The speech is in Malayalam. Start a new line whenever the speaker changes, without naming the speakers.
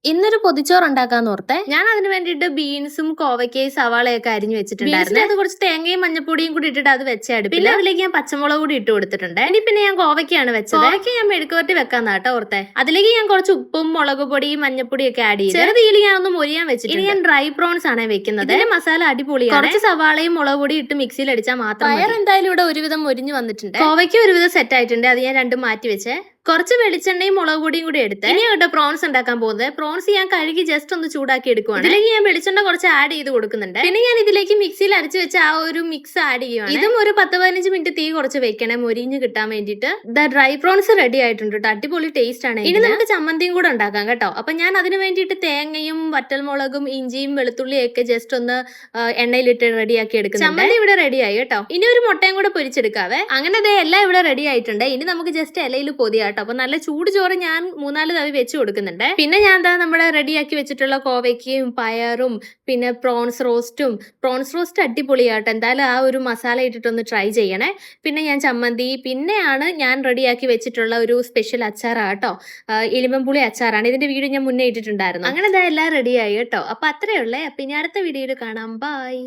ഇന്നൊരു പൊതിച്ചോറ് ഉണ്ടാക്കാന്ന് ഓർത്തെ ഞാൻ അതിന് വേണ്ടിയിട്ട് ബീൻസും കോവയ്ക്കയും സവാളയൊക്കെ അരിഞ്ഞു വെച്ചിട്ടുണ്ടായിരുന്നു. അത് കുറച്ച് തേങ്ങയും മഞ്ഞപ്പൊടിയും കൂടി ഇട്ടിട്ട് അത് വെച്ചാടും. പിന്നെ അതിലേക്ക് ഞാൻ പച്ചമുളക് കൂടി ഇട്ട് കൊടുത്തിട്ടുണ്ട്. ഇനി പിന്നെ ഞാൻ കോവയ്ക്കാണ് വെച്ചത്. കോവയ്ക്ക് ഞാൻ മെഴുക്കുവരട്ടി വെക്കാന്നാട്ടോ ഓർത്തെ. അതിലേക്ക് ഞാൻ കുറച്ച് ഉപ്പും മുളക് പൊടിയും മഞ്ഞപ്പൊടിയും ഒക്കെ ആഡ് ചെയ്ത് ചെറുതീയിൽ ഞാൻ ഒന്ന് മൊരിയാൻ വെച്ചിട്ടുണ്ട്. ഇനി ഞാൻ ഡ്രൈ പ്രോൺസ് ആണ് വെക്കുന്നത്. ഇതിന്റെ മസാല അടിപൊളിയാണ്. കുറച്ച് സവാളയും മുളക് പൊടി ഇട്ട് മിക്സിയിൽ അടിച്ചാൽ മാത്രം. പയർ എന്തായാലും ഇവിടെ ഒരുവിധം മൊരിഞ്ഞു വന്നിട്ടുണ്ട്. കോവയ്ക്ക് ഒരുവിധം സെറ്റ് ആയിട്ടുണ്ട്. അത് ഞാൻ രണ്ടും മാറ്റി വെച്ചേ. കുറച്ച് വെളിച്ചെണ്ണയും മുളക് പൊടിയും കൂടി എടുത്ത് ഇനി കേട്ടോ പ്രോൺസ് ഉണ്ടാക്കാൻ പോകുന്നത്. പ്രോൺസ് ഞാൻ കഴുകി ജസ്റ്റ് ഒന്ന് ചൂടാക്കി എടുക്കുവാണ്. ഇതിലേക്ക് ഞാൻ വെളിച്ചെണ്ണ കുറച്ച് ആഡ് ചെയ്ത് കൊടുക്കുന്നുണ്ട്. പിന്നെ ഞാൻ ഇതിലേക്ക് മിക്സിയിൽ അരച്ച് വെച്ച ആ ഒരു മിക്സ് ആഡ് ചെയ്യുവാണ്. ഇതും ഒരു 10-15 മിനിറ്റ് തീ കുറച്ച് വെക്കണം മൊരിഞ്ഞ് കിട്ടാൻ വേണ്ടിയിട്ട്. ഡ്രൈ പ്രോൺസ് റെഡി ആയിട്ടുണ്ട് കേട്ടോ. അടിപൊളി ടേസ്റ്റ് ആണ്. ഇനി നമുക്ക് ചമ്മന്തിയും കൂടെ ഉണ്ടാക്കാം കേട്ടോ. അപ്പൊ ഞാൻ അതിന് വേണ്ടിയിട്ട് തേങ്ങയും വറ്റൽമുളകും ഇഞ്ചിയും വെളുത്തുള്ളിയും ഒക്കെ ജസ്റ്റ് ഒന്ന് എണ്ണയിലിട്ട് റെഡിയാക്കി എടുക്കുന്നുണ്ട്. ചമ്മന്തി ഇവിടെ റെഡിയായി കേട്ടോ. ഇനി ഒരു മുട്ടയും കൂടെ പൊരിച്ചെടുക്കാവേ. അങ്ങനെ എല്ലാം ഇവിടെ റെഡി ആയിട്ടുണ്ട്. ഇനി നമുക്ക് ജസ്റ്റ് ഇലയിൽ പൊതിയാട്ടോ. അപ്പൊ നല്ല ചൂട് ചോറ് ഞാൻ 3-4 തവി വെച്ച് കൊടുക്കുന്നുണ്ട്. പിന്നെ ഞാൻ എന്താ നമ്മുടെ റെഡിയാക്കി വെച്ചിട്ടുള്ള കോവയ്ക്കയും പയറും പിന്നെ പ്രോൺസ് റോസ്റ്റ് അടിപൊളിയാട്ടോ. എന്തായാലും ആ ഒരു മസാല ഇട്ടിട്ടൊന്ന് ട്രൈ ചെയ്യണേ. പിന്നെ ഞാൻ ചമ്മന്തി പിന്നെയാണ് ഞാൻ റെഡിയാക്കി വെച്ചിട്ടുള്ള ഒരു സ്പെഷ്യൽ അച്ചാറാട്ടോ. ഇലിമ്പൻപുളി അച്ചാറാണ്. ഇതിന്റെ വീഡിയോ ഞാൻ മുന്നേ ഇട്ടിട്ടുണ്ടായിരുന്നു. അങ്ങനെ എല്ലാം റെഡിയായി കേട്ടോ. അപ്പൊ അത്രയേ ഉള്ളേ. പിന്നെ അടുത്ത വീഡിയോയിൽ കാണാം. ബൈ.